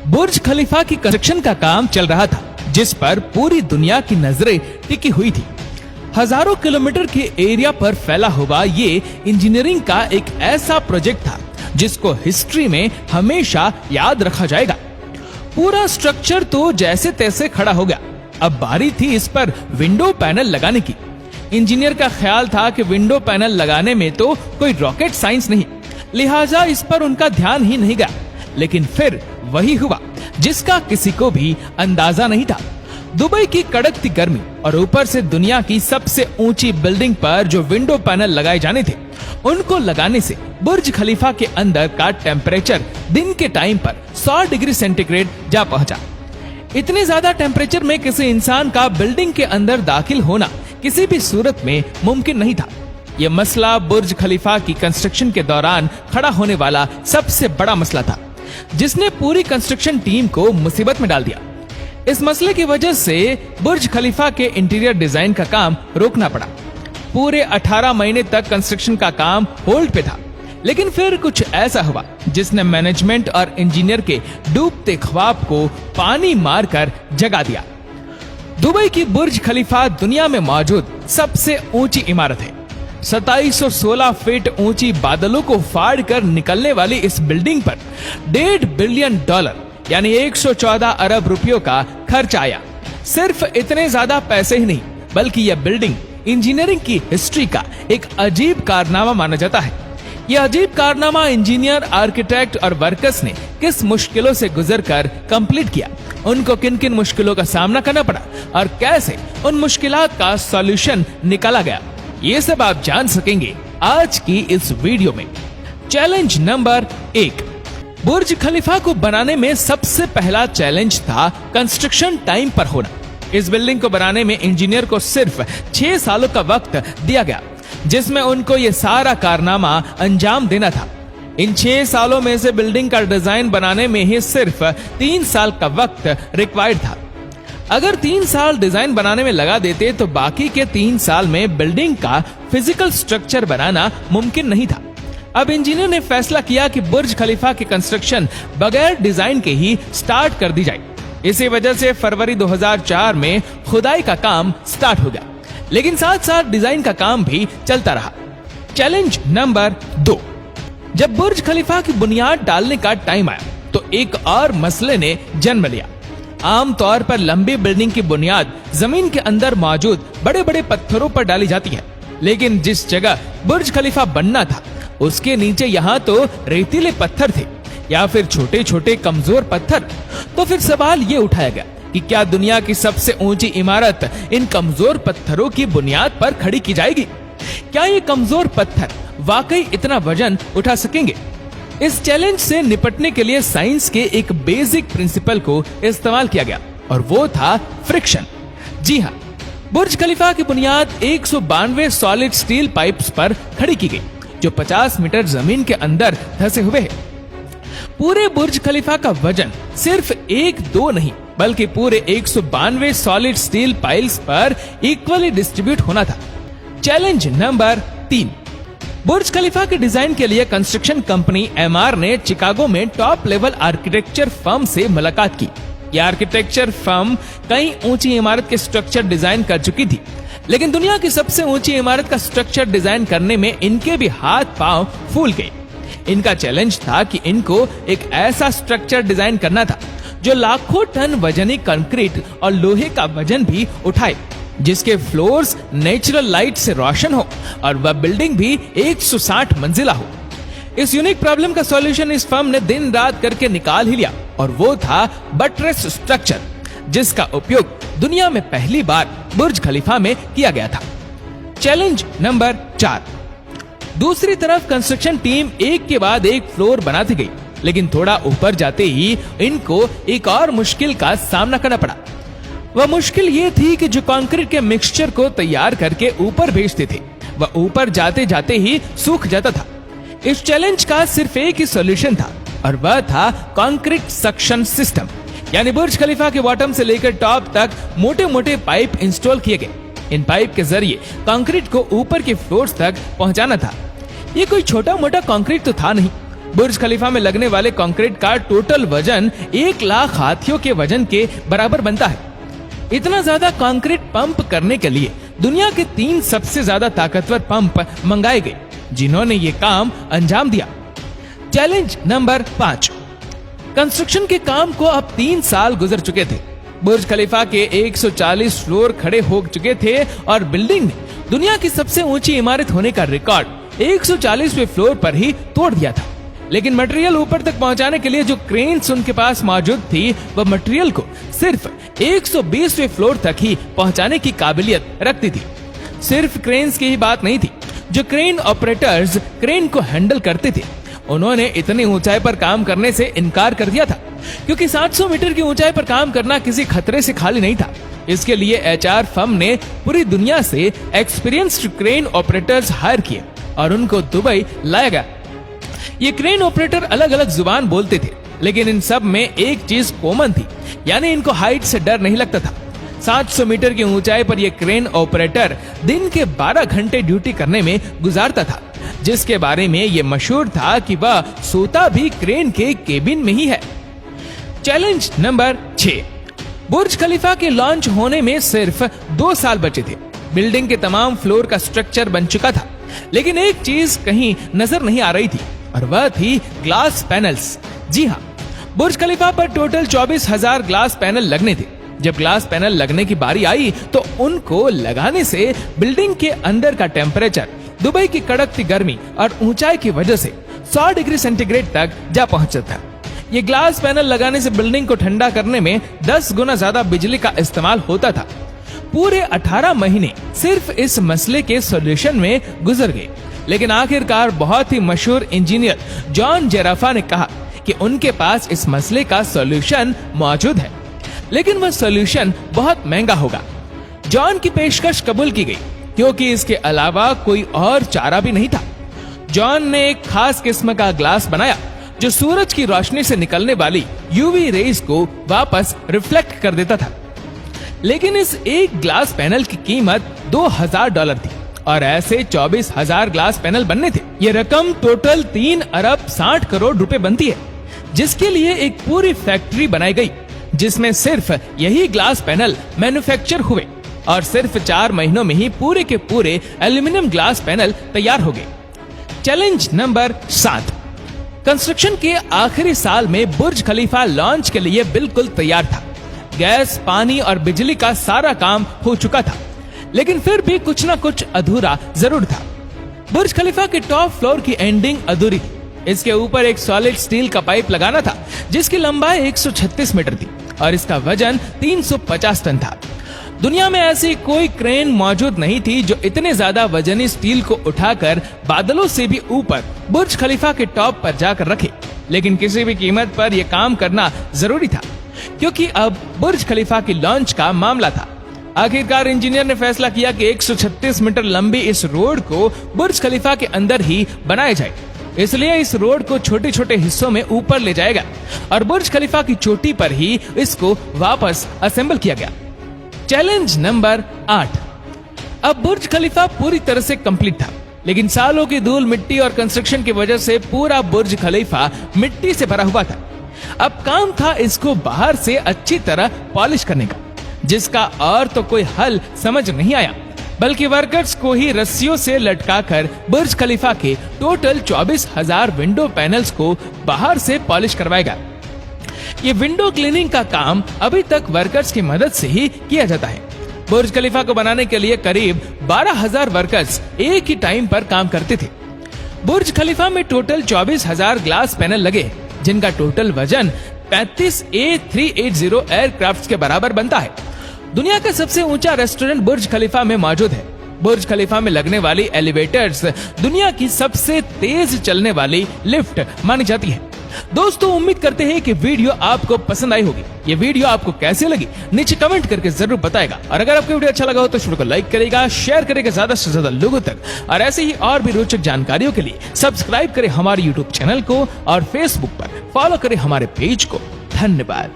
बुर्ज खलीफा की कंस्ट्रक्शन का काम चल रहा था, जिस पर पूरी दुनिया की नजरें टिकी हुई थी। हजारों किलोमीटर के एरिया पर फैला हुआ ये इंजीनियरिंग का एक ऐसा प्रोजेक्ट था जिसको हिस्ट्री में हमेशा याद रखा जाएगा। पूरा स्ट्रक्चर तो जैसे तैसे खड़ा हो गया। अब बारी थी इस पर विंडो पैनल लगाने की। इंजीनियर का ख्याल था कि विंडो पैनल लगाने में तो कोई रॉकेट साइंस नहीं, लिहाजा इस पर उनका ध्यान ही नहीं गया। लेकिन फिर वही हुआ जिसका किसी को भी अंदाजा नहीं था। दुबई की कड़कती गर्मी और ऊपर से दुनिया की सबसे ऊंची बिल्डिंग पर जो विंडो पैनल लगाए जाने थे, उनको लगाने से बुर्ज खलीफा के अंदर का टेम्परेचर दिन के टाइम पर 100 डिग्री सेंटीग्रेड जा पहुंचा। इतने ज्यादा टेम्परेचर में किसी इंसान का बिल्डिंग के अंदर दाखिल होना किसी भी सूरत में मुमकिन नहीं था। यह मसला बुर्ज खलीफा की कंस्ट्रक्शन के दौरान खड़ा होने वाला सबसे बड़ा मसला था, जिसने पूरी कंस्ट्रक्शन टीम को मुसीबत में डाल दिया। इस मसले की वजह से बुर्ज खलीफा के इंटीरियर डिजाइन का काम रोकना पड़ा। पूरे 18 महीने तक कंस्ट्रक्शन का काम होल्ड पे था। लेकिन फिर कुछ ऐसा हुआ जिसने मैनेजमेंट और इंजीनियर के डूबते ख्वाब को पानी मारकर जगा दिया। दुबई की बुर्ज खलीफा दुनिया में मौजूद सबसे ऊंची इमारत है। 2716 फीट ऊंची बादलों को फाड़ कर निकलने वाली इस बिल्डिंग पर $1.5 बिलियन यानी 114 अरब रुपयों का खर्च आया। सिर्फ इतने ज्यादा पैसे ही नहीं, बल्कि यह बिल्डिंग इंजीनियरिंग की हिस्ट्री का एक अजीब कारनामा माना जाता है। यह अजीब कारनामा इंजीनियर, आर्किटेक्ट और वर्कर्स ने किस मुश्किलों से गुजरकर कंप्लीट किया, उनको किन किन मुश्किलों का सामना करना पड़ा और कैसे उन मुश्किलात का सॉल्यूशन निकाला गया, ये सब आप जान सकेंगे आज की इस वीडियो में। Challenge number 1। बुर्ज खलीफा को बनाने में सबसे पहला चैलेंज था कंस्ट्रक्शन टाइम पर होना। इस बिल्डिंग को बनाने में इंजीनियर को सिर्फ 6 सालों का वक्त दिया गया, जिसमें उनको ये सारा कारनामा अंजाम देना था। इन 6 सालों में से बिल्डिंग का डिजाइन बनाने में ही सिर्फ 3 साल का वक्त रिक्वायर्ड था। अगर 3 साल डिजाइन बनाने में लगा देते तो बाकी के 3 साल में बिल्डिंग का फिजिकल स्ट्रक्चर बनाना मुमकिन नहीं था। अब इंजीनियर ने फैसला किया कि बुर्ज खलीफा की कंस्ट्रक्शन बगैर डिजाइन के ही स्टार्ट कर दी जाए। इसी वजह से फरवरी 2004 में खुदाई का काम स्टार्ट हो गया, लेकिन साथ साथ डिजाइन का काम भी चलता रहा। Challenge number 2। जब बुर्ज खलीफा की बुनियाद डालने का टाइम आया तो एक और मसले ने जन्म लिया। आमतौर पर लंबी बिल्डिंग की बुनियाद जमीन के अंदर मौजूद बड़े बड़े पत्थरों पर डाली जाती है, लेकिन जिस जगह बुर्ज खलीफा बनना था उसके नीचे यहाँ तो रेतीले पत्थर थे या फिर छोटे छोटे कमजोर पत्थर। तो फिर सवाल ये उठाया गया कि क्या दुनिया की सबसे ऊंची इमारत इन कमजोर पत्थरों की बुनियाद पर खड़ी की जाएगी? क्या ये कमजोर पत्थर वाकई इतना वजन उठा सकेंगे? इस चैलेंज से निपटने के लिए साइंस के एक बेसिक प्रिंसिपल को इस्तेमाल किया गया और वो था फ्रिक्शन। जी हाँ, बुर्ज खलीफा की बुनियाद 192 सॉलिड स्टील पाइप्स पर खड़ी की गई, जो 50 मीटर जमीन के अंदर धंसे हुए हैं। पूरे बुर्ज खलीफा का वजन सिर्फ 1-2 नहीं, बल्कि पूरे 192 सॉलिड स्टील पाइल्स पर इक्वली डिस्ट्रीब्यूट होना था। Challenge number 3। बुर्ज खलीफा के डिजाइन के लिए कंस्ट्रक्शन कंपनी एमआर ने चिकागो में टॉप लेवल आर्किटेक्चर फर्म से मुलाकात की। यह आर्किटेक्चर फर्म कई ऊंची इमारत के स्ट्रक्चर डिजाइन कर चुकी थी, लेकिन दुनिया की सबसे ऊंची इमारत का स्ट्रक्चर डिजाइन करने में इनके भी हाथ पांव फूल गए। इनका चैलेंज था कि इनको एक ऐसा स्ट्रक्चर डिजाइन करना था जो लाखों टन वजनी कंक्रीट और लोहे का वजन भी उठाए, जिसके फ्लोर्स नेचुरल लाइट से रोशन हो और वह बिल्डिंग भी 160 मंजिला हो। इस यूनिक प्रॉब्लम का सॉल्यूशन इस फर्म ने दिन रात करके निकाल ही लिया और वो था बटरेस स्ट्रक्चर, जिसका उपयोग दुनिया में पहली बार बुर्ज खलीफा में किया गया था। Challenge number 4। दूसरी तरफ कंस्ट्रक्शन टीम एक के बाद एक फ्लोर बनाती गई, लेकिन थोड़ा ऊपर जाते ही इनको एक और मुश्किल का सामना करना पड़ा। वह मुश्किल ये थी कि जो कंक्रीट के मिक्सचर को तैयार करके ऊपर भेजते थे, वह ऊपर जाते जाते ही सूख जाता था। इस चैलेंज का सिर्फ एक ही सॉल्यूशन था और वह था कंक्रीट सक्शन सिस्टम। यानी बुर्ज खलीफा के बॉटम से लेकर टॉप तक मोटे मोटे पाइप इंस्टॉल किए गए। इन पाइप के जरिए कंक्रीट को ऊपर के फ्लोर्स तक पहुंचाना था। ये कोई छोटा मोटा कंक्रीट तो था नहीं, बुर्ज खलीफा में लगने वाले कंक्रीट का टोटल वजन 1 लाख हाथियों के वजन के बराबर बनता है। इतना ज्यादा कंक्रीट पंप करने के लिए दुनिया के 3 सबसे ज्यादा ताकतवर पंप मंगाए गए, जिन्होंने ये काम अंजाम दिया। Challenge number 5। कंस्ट्रक्शन के काम को अब 3 साल गुजर चुके थे। बुर्ज खलीफा के 140 फ्लोर खड़े हो चुके थे और बिल्डिंग ने दुनिया की सबसे ऊंची इमारत होने का रिकॉर्ड 140वें फ्लोर पर ही तोड़ दिया था। लेकिन मटेरियल ऊपर तक पहुंचाने के लिए जो क्रेन्स उनके पास मौजूद थी, वह मटेरियल को सिर्फ 120वें फ्लोर तक ही पहुंचाने की काबिलियत रखती थी। सिर्फ क्रेन्स की ही बात नहीं थी, जो क्रेन ऑपरेटर्स क्रेन को हैंडल करते थे, उन्होंने इतनी ऊंचाई पर काम करने से इनकार कर दिया था, क्योंकि 700 मीटर की ऊंचाई पर काम करना किसी खतरे से खाली नहीं था। इसके लिए एचआर फर्म ने पूरी दुनिया से एक्सपीरियंस्ड क्रेन ऑपरेटर्स हायर किए और उनको दुबई लाया गया। ये क्रेन ऑपरेटर अलग अलग जुबान बोलते थे, लेकिन इन सब में एक चीज कॉमन थी, यानी इनको हाइट से डर नहीं लगता था। 700 मीटर की ऊंचाई पर यह क्रेन ऑपरेटर दिन के 12 घंटे ड्यूटी करने में गुजारता था, जिसके बारे में यह मशहूर था कि वह सोता भी क्रेन के केबिन में ही है। Challenge number 6। बुर्ज खलीफा के लॉन्च होने में सिर्फ 2 साल बचे थे। बिल्डिंग के तमाम फ्लोर का स्ट्रक्चर बन चुका था, लेकिन एक चीज कहीं नजर नहीं आ रही थी, और वह थी ग्लास पैनल्स। जी हाँ, बुर्ज खलीफा पर टोटल 24,000 ग्लास पैनल लगने थे। जब ग्लास पैनल लगने की बारी आई तो उनको लगाने से बिल्डिंग के अंदर का टेम्परेचर दुबई की कड़कती गर्मी और ऊंचाई की वजह से 100 डिग्री सेंटीग्रेड तक जा पहुंचा था। ये ग्लास पैनल लगाने से बिल्डिंग को ठंडा करने में 10 गुना ज्यादा बिजली का इस्तेमाल होता था। पूरे 18 महीने सिर्फ इस मसले के सॉल्यूशन में गुजर गए, लेकिन आखिरकार बहुत ही मशहूर इंजीनियर जॉन जेराफा ने कहा कि उनके पास इस मसले का सॉल्यूशन मौजूद है, लेकिन वह सॉल्यूशन बहुत महंगा होगा। जॉन की पेशकश कबूल की गई, क्योंकि इसके अलावा कोई और चारा भी नहीं था। जॉन ने एक खास किस्म का ग्लास बनाया जो सूरज की रोशनी से निकलने वाली यूवी रेज को वापस रिफ्लेक्ट कर देता था। लेकिन इस एक ग्लास पैनल की कीमत $2,000 थी और ऐसे 24,000 ग्लास पैनल बनने थे। ये रकम टोटल 3 अरब 60 करोड़ रुपए बनती है, जिसके लिए एक पूरी फैक्ट्री बनाई गई, जिसमें सिर्फ यही ग्लास पैनल मैन्युफैक्चर हुए और सिर्फ 4 महीनों में ही पूरे के पूरे एल्यूमिनियम ग्लास पैनल तैयार हो गए। Challenge number 7। कंस्ट्रक्शन के आखिरी साल में बुर्ज खलीफा लॉन्च के लिए बिल्कुल तैयार था। गैस, पानी और बिजली का सारा काम हो चुका था, लेकिन फिर भी कुछ ना कुछ अधूरा जरूर था। बुर्ज खलीफा के टॉप फ्लोर की एंडिंग अधूरी थी। इसके ऊपर एक सॉलिड स्टील का पाइप लगाना था, जिसकी लंबाई 136 मीटर थी और इसका वजन 350 टन था। दुनिया में ऐसी कोई क्रेन मौजूद नहीं थी जो इतने ज्यादा वजनी स्टील को उठाकर बादलों से भी ऊपर बुर्ज खलीफा के टॉप पर जाकर रखे। लेकिन किसी भी कीमत पर यह काम करना जरूरी था, क्योंकि अब बुर्ज खलीफा की लॉन्च का मामला था। आखिरकार इंजीनियर ने फैसला किया कि 136 मीटर लंबी इस रोड को बुर्ज खलीफा के अंदर ही बनाया जाए। इसलिए इस रोड को छोटे छोटे हिस्सों में ऊपर ले जाएगा और बुर्ज खलीफा की चोटी पर ही इसको वापस असेंबल किया गया। Challenge number 8। अब बुर्ज खलीफा पूरी तरह से कंप्लीट था, लेकिन सालों की धूल, मिट्टी और कंस्ट्रक्शन की वजह से पूरा बुर्ज खलीफा मिट्टी से भरा हुआ था। अब काम था इसको बाहर से अच्छी तरह पॉलिश करने का, जिसका और तो कोई हल समझ नहीं आया, बल्कि वर्कर्स को ही रस्सियों से लटकाकर बुर्ज खलीफा के टोटल 24,000 विंडो पैनल्स को बाहर से पॉलिश करवाएगा। ये विंडो क्लीनिंग का काम अभी तक वर्कर्स की मदद से ही किया जाता है। बुर्ज खलीफा को बनाने के लिए करीब 12,000 वर्कर्स एक ही टाइम पर काम करते थे। बुर्ज खलीफा में टोटल 24,000 ग्लास पैनल लगे, जिनका टोटल वजन 35 A380 एयरक्राफ्ट के बराबर बनता है। दुनिया का सबसे ऊंचा रेस्टोरेंट बुर्ज खलीफा में मौजूद है। बुर्ज खलीफा में लगने वाली एलिवेटर्स दुनिया की सबसे तेज चलने वाली लिफ्ट मानी जाती है। दोस्तों, उम्मीद करते हैं कि वीडियो आपको पसंद आई होगी। ये वीडियो आपको कैसे लगी नीचे कमेंट करके जरूर बताएगा, और अगर आपको वीडियो अच्छा लगा हो तो वीडियो को लाइक करेगा, शेयर करेगा ज्यादा से ज्यादा लोगों तक, और ऐसे ही और भी रोचक जानकारियों के लिए सब्सक्राइब करें हमारे यूट्यूब चैनल को और फेसबुक पर फॉलो करें हमारे पेज को। धन्यवाद।